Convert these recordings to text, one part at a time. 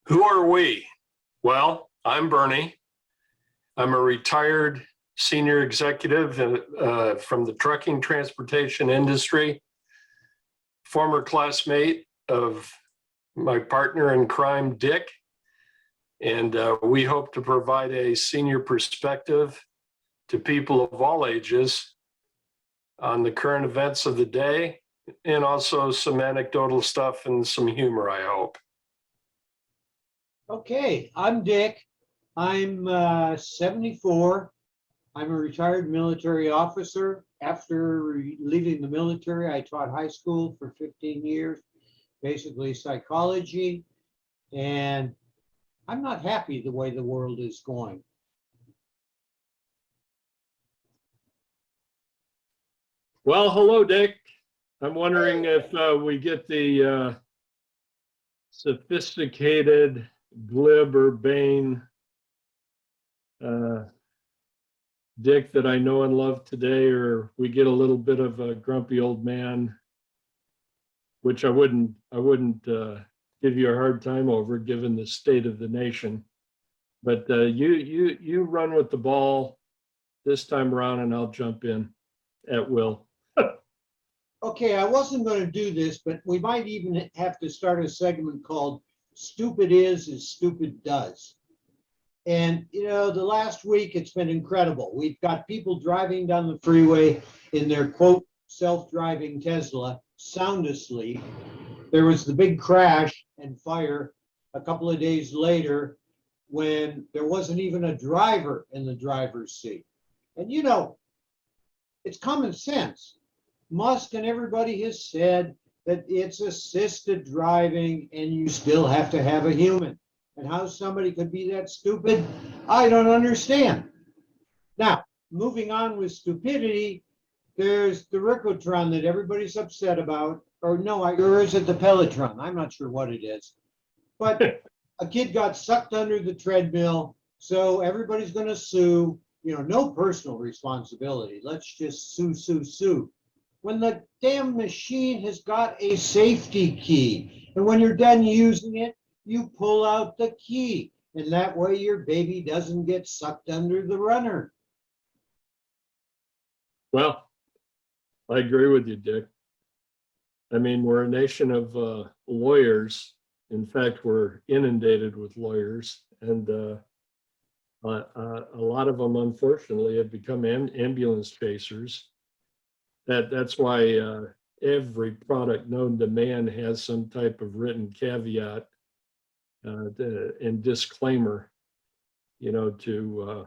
Who are we? Well, I'm Bernie. I'm a retired senior executive from the trucking transportation industry, former classmate of my partner in crime, Dick. And we hope to provide a senior perspective to people of all ages on the current events of the day, and also some anecdotal stuff and some humor, I hope. Okay, I'm Dick. I'm 74. I'm a retired military officer. After leaving the military, I taught high school for 15 years, basically psychology, and I'm not happy the way the world is going. Well, hello, Dick. I'm wondering if we get the sophisticated, glib, urbane Dick that I know and love today, or we get a little bit of a grumpy old man, which I wouldn't give you a hard time over, given the state of the nation. But you run with the ball this time around, and I'll jump in at will. Okay, I wasn't going to do this, but we might even have to start a segment called Stupid Is as Stupid Does. And, you know, the last week it's been incredible. We've got people driving down the freeway in their, quote, self-driving Tesla, sound asleep. There was the big crash and fire a couple of days later when there wasn't even a driver in the driver's seat. And, you know, it's common sense. Musk and everybody has said that it's assisted driving and you still have to have a human. And how somebody could be that stupid, I don't understand. Now, moving on with stupidity, there's the Ricotron that everybody's upset about, or no, or is it the Pelotron? I'm not sure what it is. But a kid got sucked under the treadmill, so everybody's going to sue. You know, no personal responsibility. Let's just sue. When the damn machine has got a safety key, and when you're done using it, you pull out the key, and that way your baby doesn't get sucked under the runner. Well, I agree with you, Dick. I mean, we're a nation of lawyers. In fact, we're inundated with lawyers, and a lot of them, unfortunately, have become ambulance chasers. That's why every product known to man has some type of written caveat and disclaimer, you know, to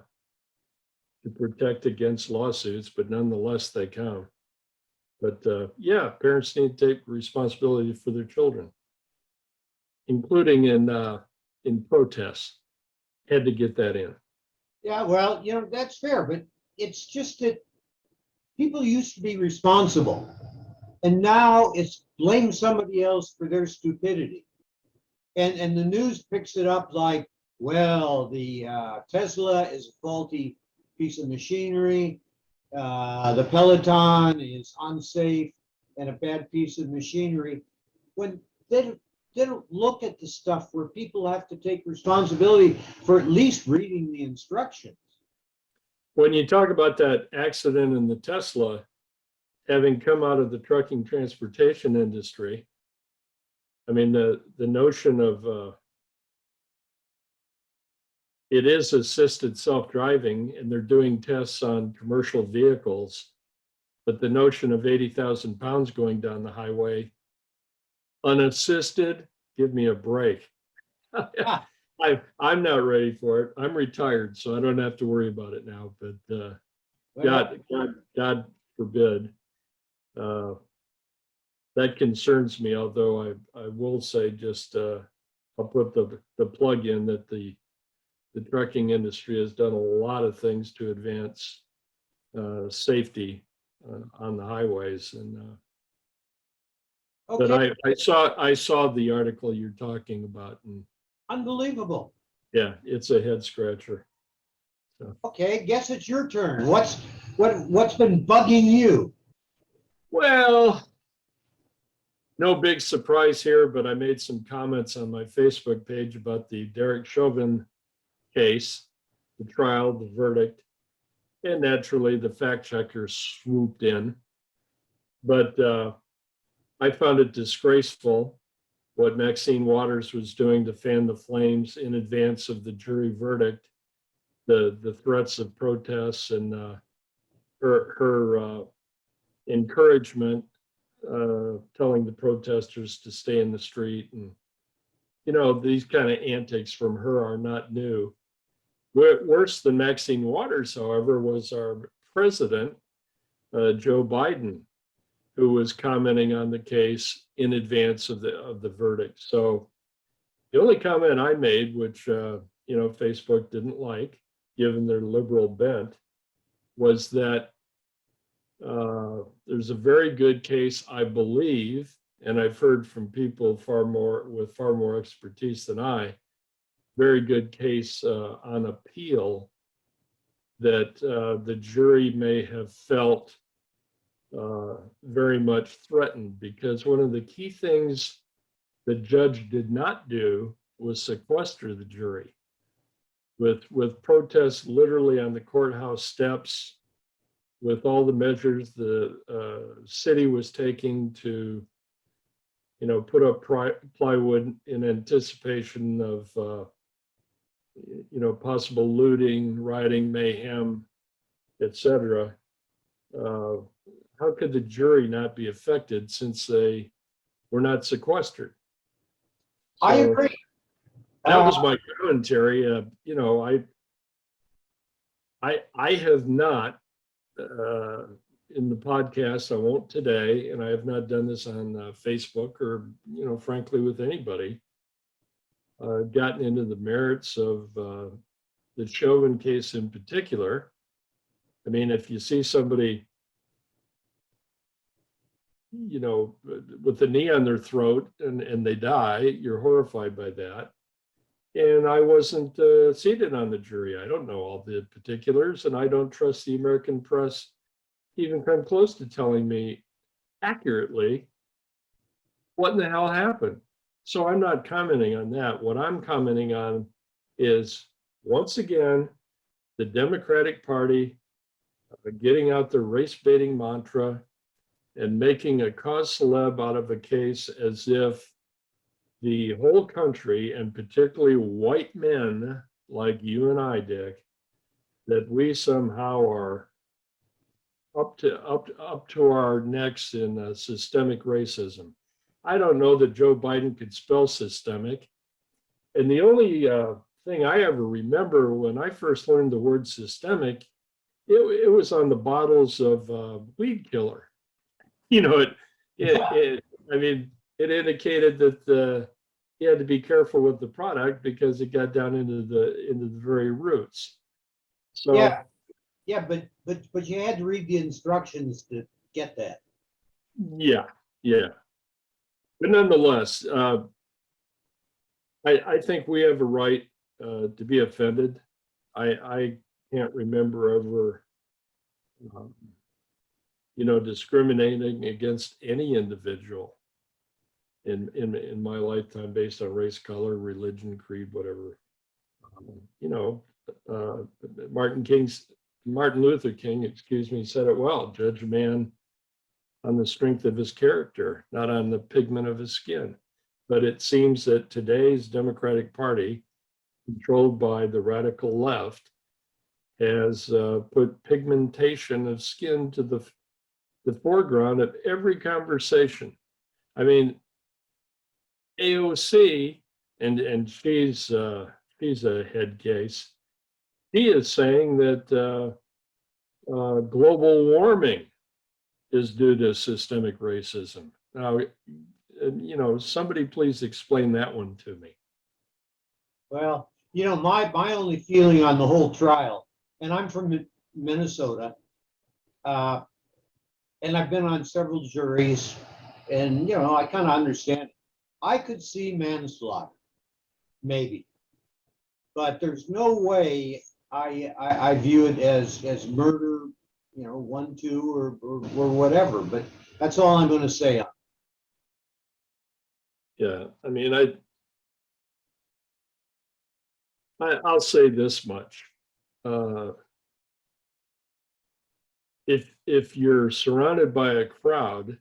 protect against lawsuits, but nonetheless they count. But yeah, parents need to take responsibility for their children, including in protests. Had to get that in. Yeah, well, you know, that's fair, but it's just that people used to be responsible, and now it's blame somebody else for their stupidity. And the news picks it up like, well, the Tesla is a faulty piece of machinery. The Peloton is unsafe and a bad piece of machinery. When they don't look at the stuff where people have to take responsibility for at least reading the instructions. When you talk about that accident in the Tesla, having come out of the trucking transportation industry, I mean, the notion of it is assisted self-driving, and they're doing tests on commercial vehicles, but the notion of 80,000 pounds going down the highway unassisted, give me a break. I'm not ready for it. I'm retired, so I don't have to worry about it now. But God forbid. That concerns me. Although I will say, just I'll put the plug in that the trucking industry has done a lot of things to advance safety on the highways, and Okay. but I saw the article you're talking about, and Unbelievable. yeah, it's a head scratcher. So. Okay, guess it's your turn. What's been bugging you? Well, No big surprise here, but I made some comments on my Facebook page about the Derek Chauvin case, the trial, the verdict, and naturally the fact checkers swooped in. But I found it disgraceful what Maxine Waters was doing to fan the flames in advance of the jury verdict, the threats of protests and her encouragement, telling the protesters to stay in the street. And, you know, these kind of antics from her are not new. Worse than Maxine Waters, however, was our president, Joe Biden, who was commenting on the case in advance of the verdict. So the only comment I made, which Facebook didn't like, given their liberal bent, was that there's a very good case, I believe, and I've heard from people with far more expertise than I, very good case on appeal that the jury may have felt very much threatened, because one of the key things the judge did not do was sequester the jury. With protests literally on the courthouse steps, with all the measures the city was taking to, put up plywood in anticipation of, possible looting, rioting, mayhem, etc. How could the jury not be affected since they were not sequestered? I agree. That was my commentary. I have not, in the podcast, I won't today, and I have not done this on Facebook or, frankly, with anybody, gotten into the merits of the Chauvin case in particular. I mean, if you see somebody, with the knee on their throat and they die, you're horrified by that. And I wasn't seated on the jury. I don't know all the particulars, and I don't trust the American press even come close to telling me accurately what in the hell happened. So I'm not commenting on that. What I'm commenting on is, once again, the Democratic Party getting out their race baiting mantra and making a cause célèbre out of a case as if the whole country, and particularly white men like you and I, Dick, that we somehow are up to our necks in systemic racism. I don't know that Joe Biden could spell systemic. And the only thing I ever remember when I first learned the word systemic, it was on the bottles of weed killer. It indicated that you had to be careful with the product because it got down into the very roots. So but you had to read the instructions to get that. Yeah. But nonetheless, I think we have a right to be offended. I can't remember ever, discriminating against any individual in my lifetime based on race, color, religion, creed, whatever. Martin Luther King, said it well: judge a man on the strength of his character, not on the pigment of his skin. But it seems that today's Democratic Party, controlled by the radical left, has put pigmentation of skin to the foreground of every conversation. I mean, AOC, and she's a head case. He is saying that global warming is due to systemic racism. Now, somebody please explain that one to me. Well, my only feeling on the whole trial, and I'm from Minnesota, and I've been on several juries, and I kind of understand it. I could see manslaughter, maybe, but there's no way I view it as murder, 1, 2, or whatever. But that's all I'm going to say on it. Yeah, I mean, I'll say this much. Uh, if you're surrounded by a crowd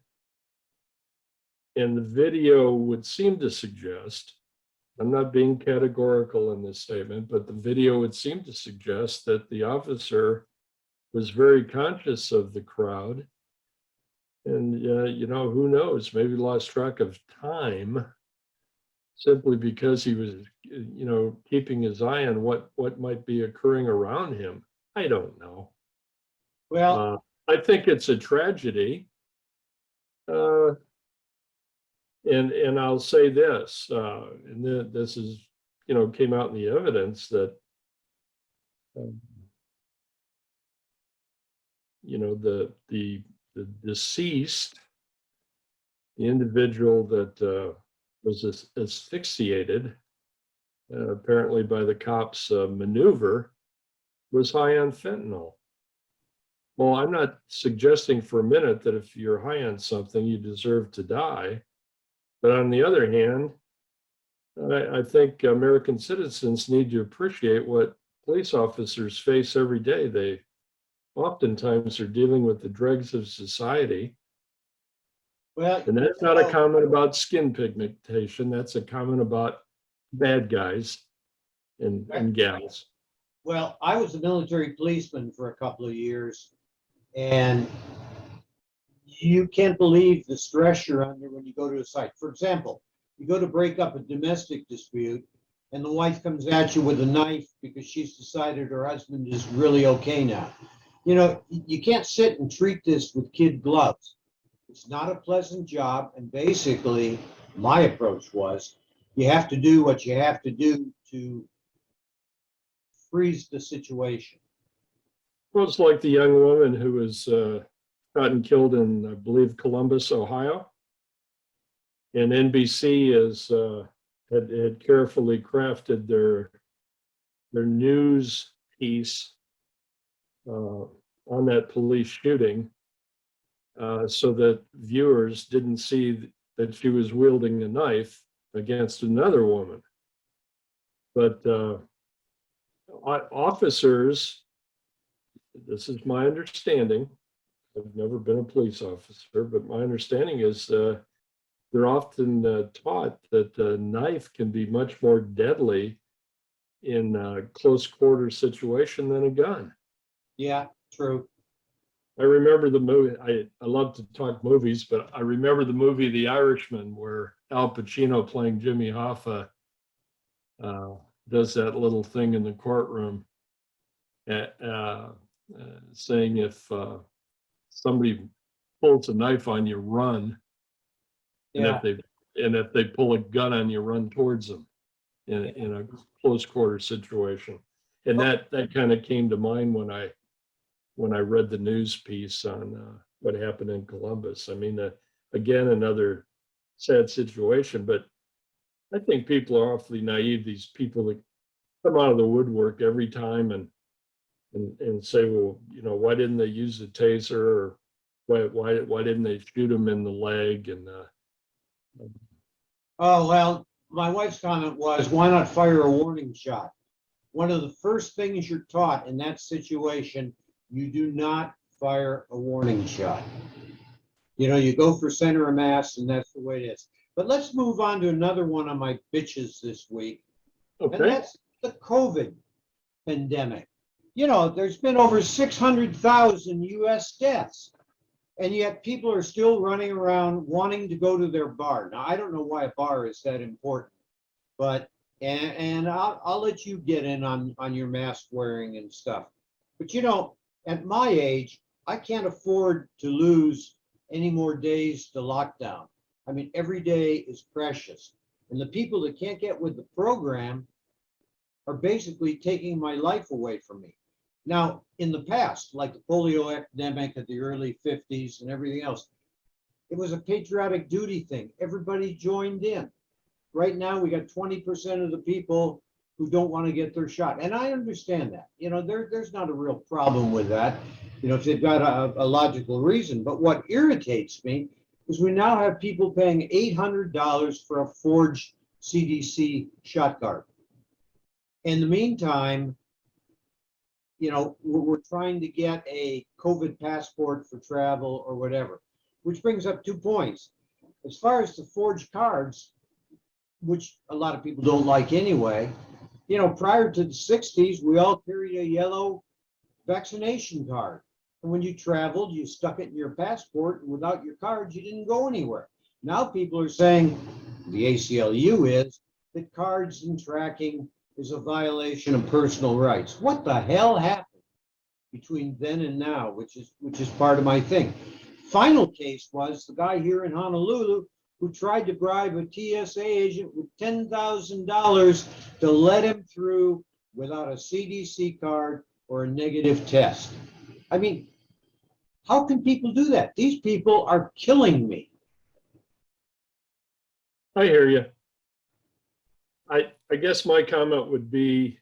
and the video would seem to suggest, I'm not being categorical in this statement, but the video would seem to suggest that the officer was very conscious of the crowd. And, who knows, maybe lost track of time simply because he was, keeping his eye on what might be occurring around him. I don't know. Well, I think it's a tragedy. Uh, and I'll say this, and this is, came out in the evidence that, um, the deceased, the individual that was asphyxiated, apparently by the cops' maneuver, was high on fentanyl. Well, I'm not suggesting for a minute that if you're high on something, you deserve to die. But on the other hand, I think American citizens need to appreciate what police officers face every day. They oftentimes are dealing with the dregs of society. well, And that's not a comment about skin pigmentation. That's a comment about bad guys and gals. well, I was a military policeman for a couple of years, and you can't believe the stress you're under when you go to a site. For example, you go to break up a domestic dispute, and the wife comes at you with a knife because she's decided her husband is really okay now. You can't sit and treat this with kid gloves. It's not a pleasant job, and basically, my approach was, you have to do what you have to do to freeze the situation. Well, it's like the young woman who was shot and killed in, I believe, Columbus, Ohio. And NBC had carefully crafted their news piece on that police shooting, so that viewers didn't see that she was wielding a knife against another woman. But officers, this is my understanding. I've never been a police officer, but my understanding is they're often taught that a knife can be much more deadly in a close quarter situation than a gun. Yeah, true. I remember the movie. I love to talk movies, but I remember the movie The Irishman, where Al Pacino playing Jimmy Hoffa does that little thing in the courtroom, saying if somebody pulls a knife on you, run. Yeah. And if they pull a gun on you, run towards them in a close quarter situation. And that kind of came to mind when I read the news piece on what happened in Columbus. I mean, again, another sad situation, but I think people are awfully naive. These people that come out of the woodwork every time and say, well, why didn't they use the taser, or why didn't they shoot him in the leg? And Oh, well, my wife's comment was, why not fire a warning shot? One of the first things you're taught in that situation, you do not fire a warning shot. You go for center of mass, and that's the way it is. But let's move on to another one of my bitches this week, and okay, that's the COVID pandemic. There's been over 600,000 US deaths, and yet people are still running around wanting to go to their bar. Now, I don't know why a bar is that important, but, and I'll let you get in on your mask wearing and stuff. But at my age, I can't afford to lose any more days to lockdown. I mean, every day is precious. And the people that can't get with the program are basically taking my life away from me. Now, in the past, like the polio epidemic of the early 50s and everything else, it was a patriotic duty thing. Everybody joined in. Right now, we got 20% of the people who don't want to get their shot. And I understand that. There's not a real problem with that, if they've got a logical reason. But what irritates me is we now have people paying $800 for a forged CDC shot card. In the meantime, you know, we're trying to get a COVID passport for travel or whatever, which brings up 2 points. As far as the forged cards, which a lot of people don't like anyway, you know, prior to the 60s, we all carried a yellow vaccination card. And when you traveled, you stuck it in your passport, and without your card, you didn't go anywhere. Now people are saying, the ACLU is, that cards and tracking is a violation of personal rights. What the hell happened between then and now, which is part of my thing. Final case was the guy here in Honolulu who tried to bribe a TSA agent with $10,000 to let him through without a CDC card or a negative test. I mean, how can people do that? These people are killing me. I hear you. I guess my comment would be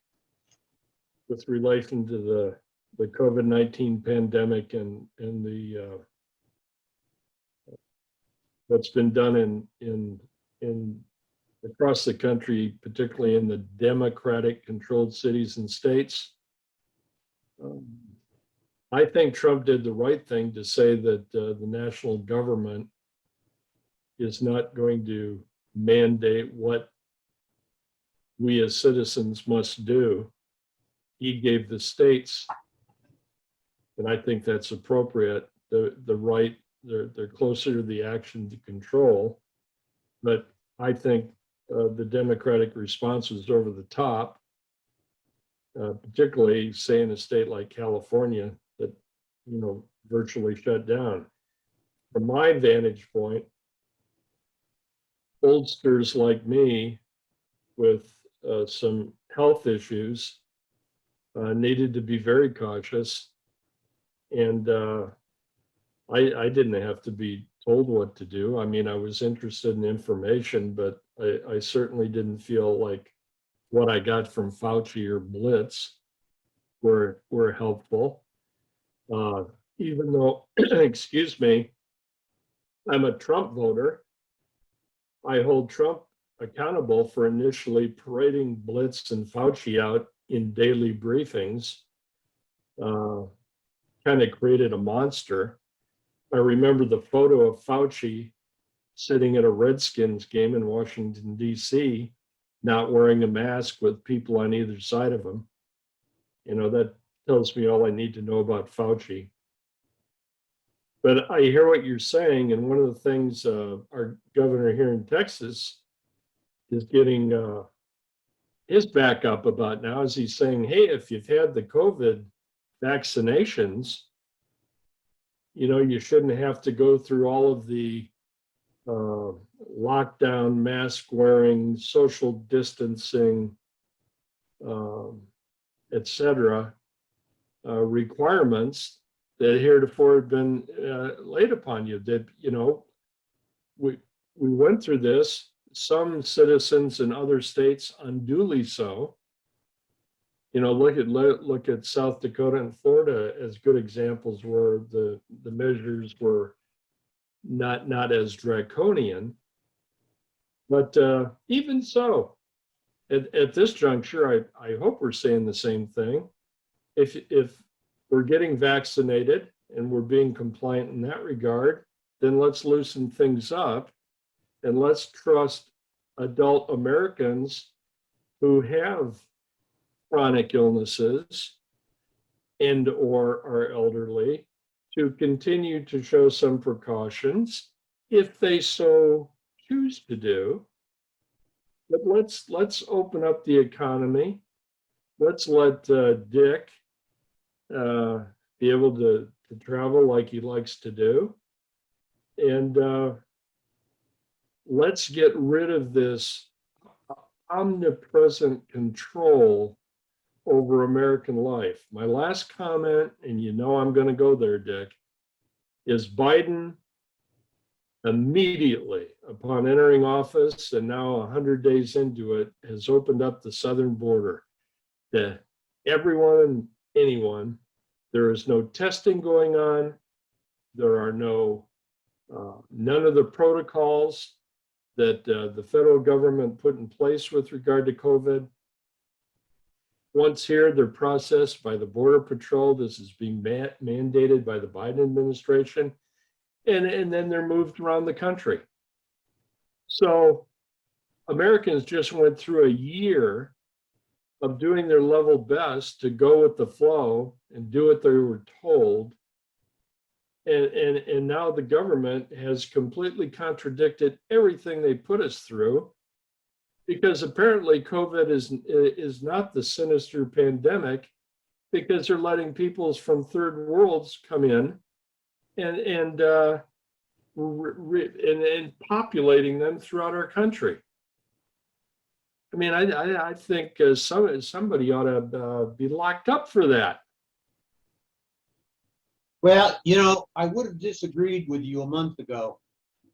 with relation to the COVID-19 pandemic and the what's been done in across the country, particularly in the Democratic controlled cities and states. I think Trump did the right thing to say that the national government is not going to mandate what we as citizens must do. He gave the states, and I think that's appropriate, the right, they're closer to the action to control. But I think the Democratic response was over the top, particularly say in a state like California that, you know, virtually shut down. From my vantage point, oldsters like me with some health issues needed to be very cautious. And I didn't have to be told what to do. I mean, I was interested in information, but I certainly didn't feel like what I got from Fauci or Blitz were helpful. Even though, excuse me, I'm a Trump voter, I hold Trump accountable for initially parading Blitz and Fauci out in daily briefings. Kind of created a monster. I remember the photo of Fauci sitting at a Redskins game in Washington, D.C., not wearing a mask with people on either side of him. You know, that tells me all I need to know about Fauci. But I hear what you're saying, and one of the things our governor here in Texas is getting his back up about now is he's saying, hey, if you've had the COVID vaccinations, you know, you shouldn't have to go through all of the lockdown, mask wearing, social distancing, et cetera, requirements that heretofore had been laid upon you. That, you know, we went through this, some citizens in other states unduly so. You know, look at South Dakota and Florida as good examples where the measures were not as draconian. But even so, at this juncture, I hope we're saying the same thing. If we're getting vaccinated and we're being compliant in that regard, then let's loosen things up and let's trust adult Americans who have chronic illnesses and or are elderly to continue to show some precautions if they so choose to do. But let's open up the economy. Let's let Dick be able to travel like he likes to do. And let's get rid of this omnipresent control over American life. My last comment, and you know I'm going to go there, Dick, is Biden immediately upon entering office and now 100 days into it has opened up the southern border to everyone and anyone. There is no testing going on. There are no None of the protocols that the federal government put in place with regard to COVID. Once here, they're processed by the Border Patrol. This is being mandated by the Biden administration. And then they're moved around the country. So Americans just went through a year of doing their level best to go with the flow and do what they were told. And now the government has completely contradicted everything they put us through, because apparently COVID is not the sinister pandemic, because they're letting peoples from third worlds come in and populating them throughout our country. I mean, I think somebody ought to be locked up for that. Well, I would have disagreed with you a month ago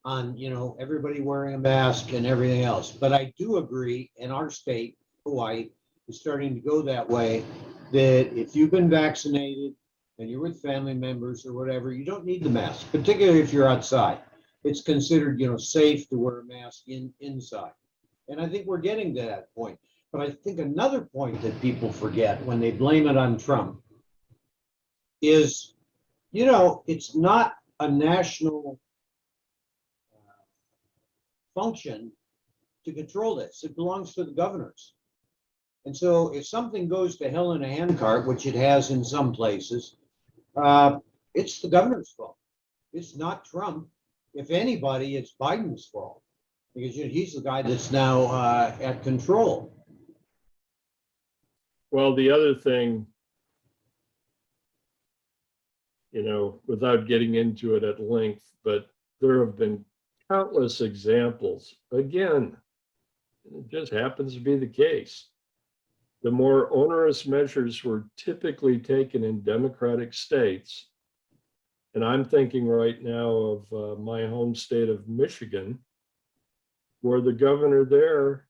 on, everybody wearing a mask and everything else. But I do agree in our state, Hawaii, is starting to go that way, that if you've been vaccinated and you're with family members or whatever, you don't need the mask, particularly if you're outside. It's considered, safe to wear a mask inside. And I think we're getting to that point. But I think another point that people forget when they blame it on Trump is, it's not a national function to control this. It belongs to the governors. And so if something goes to hell in a handcart, which it has in some places, it's the governor's fault. It's not Trump. If anybody, it's Biden's fault, because he's the guy that's now at control. Well, the other thing, without getting into it at length, but there have been countless examples. Again, it just happens to be the case. The more onerous measures were typically taken in democratic states, and I'm thinking right now of my home state of Michigan, where the governor there,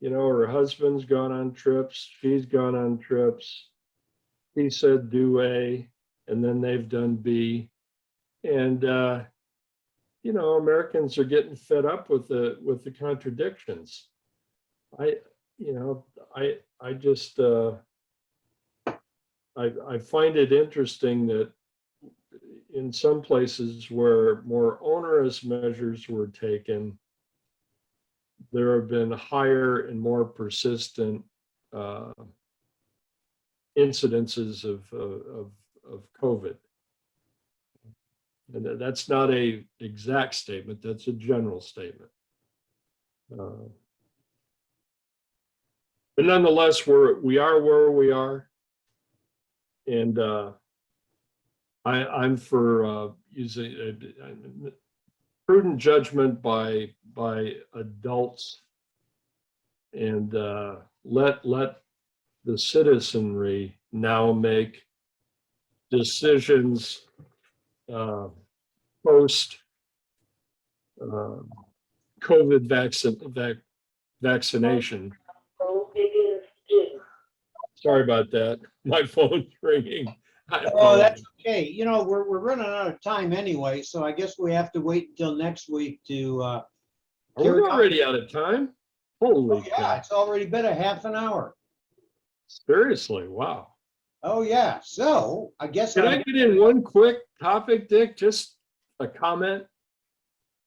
her husband's gone on trips, she's gone on trips. He said do A, and then they've done B. And, Americans are getting fed up with the contradictions. I find it interesting that in some places where more onerous measures were taken, there have been higher and more persistent incidences of COVID. And that's not a exact statement, that's a general statement. But nonetheless, we are where we are. And I'm for using prudent judgment by adults, and let the citizenry now make decisions post COVID vaccination. Sorry about that. My phone's ringing. Oh, that's okay. We're running out of time anyway, so I guess we have to wait until next week to. Are we already out of time? Holy yeah, cow. it's already been a half an hour. Seriously, wow. Oh, yeah. So I guess. Can I get in one quick topic, Dick? Just a comment.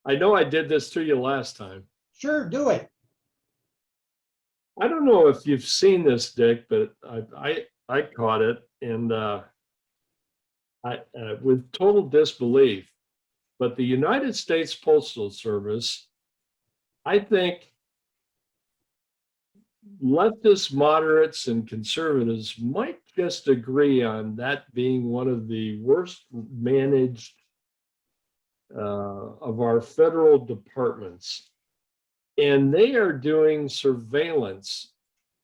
I know I did this to you last time. Sure, do it. I don't know if you've seen this, Dick, but I caught it, and I with total disbelief. But the United States Postal Service, I think, leftists, moderates, and conservatives might just agree on that being one of the worst managed of our federal departments. And they are doing surveillance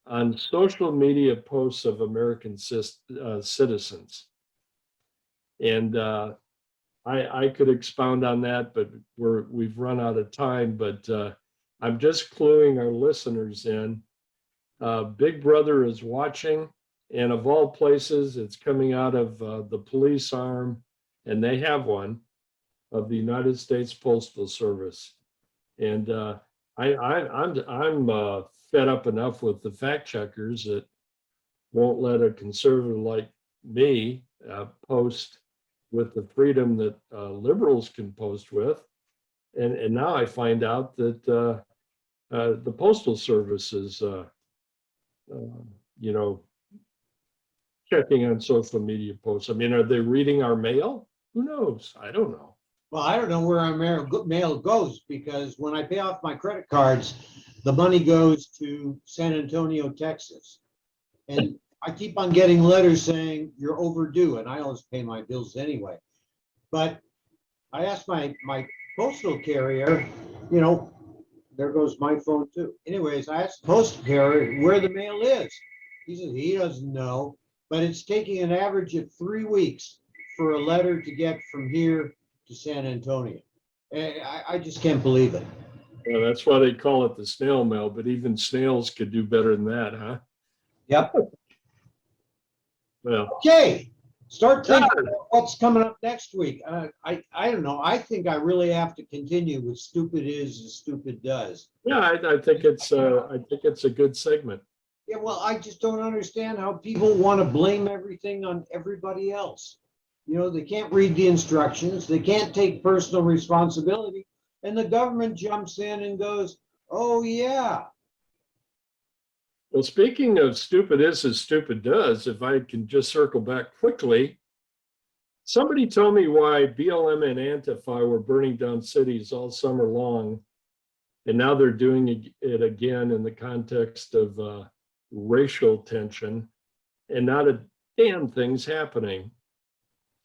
on social media posts of American citizens. And I could expound on that, but we've run out of time. But I'm just cluing our listeners in. Big Brother is watching, and of all places, it's coming out of the police arm, and they have one, of the United States Postal Service. And I'm fed up enough with the fact checkers that won't let a conservative like me post with the freedom that liberals can post with. And now I find out that the Postal Service is, checking on social media posts. I mean, are they reading our mail? Who knows? I don't know. Well, I don't know where our mail goes, because when I pay off my credit cards, the money goes to San Antonio, Texas. And I keep on getting letters saying you're overdue, and I always pay my bills anyway. But I asked my postal carrier, there goes my phone too. Anyways, I asked the postal carrier where the mail is. He says he doesn't know, but it's taking an average of 3 weeks for a letter to get from here to San Antonio. I just can't believe it. Well, that's why they call it the snail mail, but even snails could do better than that, huh? Yep. Well, Okay, start thinking about what's coming up next week. I don't know. I think I really have to continue with stupid is and stupid does. yeah, I think it's a good segment. Yeah, well, I just don't understand how people want to blame everything on everybody else. They can't read the instructions, they can't take personal responsibility, and the government jumps in and goes, oh, yeah. Well, speaking of stupid is as stupid does, if I can just circle back quickly, somebody told me why BLM and Antifa were burning down cities all summer long, and now they're doing it again in the context of racial tension, and not a damn thing's happening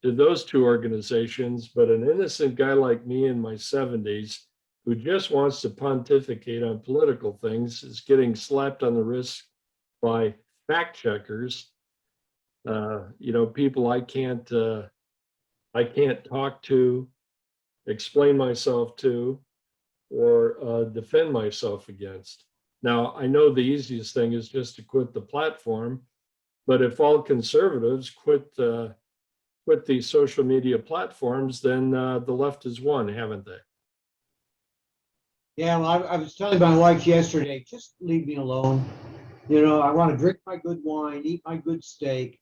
to those two organizations, but an innocent guy like me in my 70s who just wants to pontificate on political things is getting slapped on the wrist by fact checkers. People I can't talk to, explain myself to, or defend myself against. Now, I know the easiest thing is just to quit the platform, but if all conservatives quit these social media platforms, then the left has won, haven't they? Yeah, well, I was telling my wife yesterday, just leave me alone. I want to drink my good wine, eat my good steak.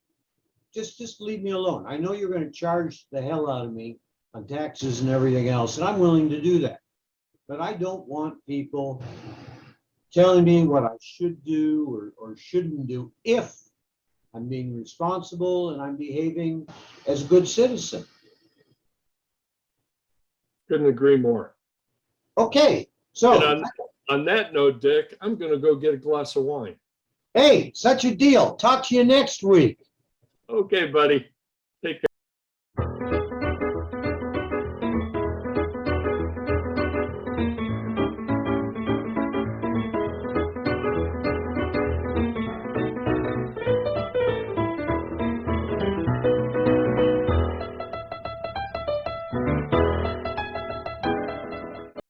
Just leave me alone. I know you're going to charge the hell out of me on taxes and everything else, and I'm willing to do that. But I don't want people telling me what I should do or shouldn't do if I'm being responsible and I'm behaving as a good citizen. Couldn't agree more. Okay, so And on that note, Dick, I'm going to go get a glass of wine. hey, such a deal. Talk to you next week. Okay, buddy. Take care.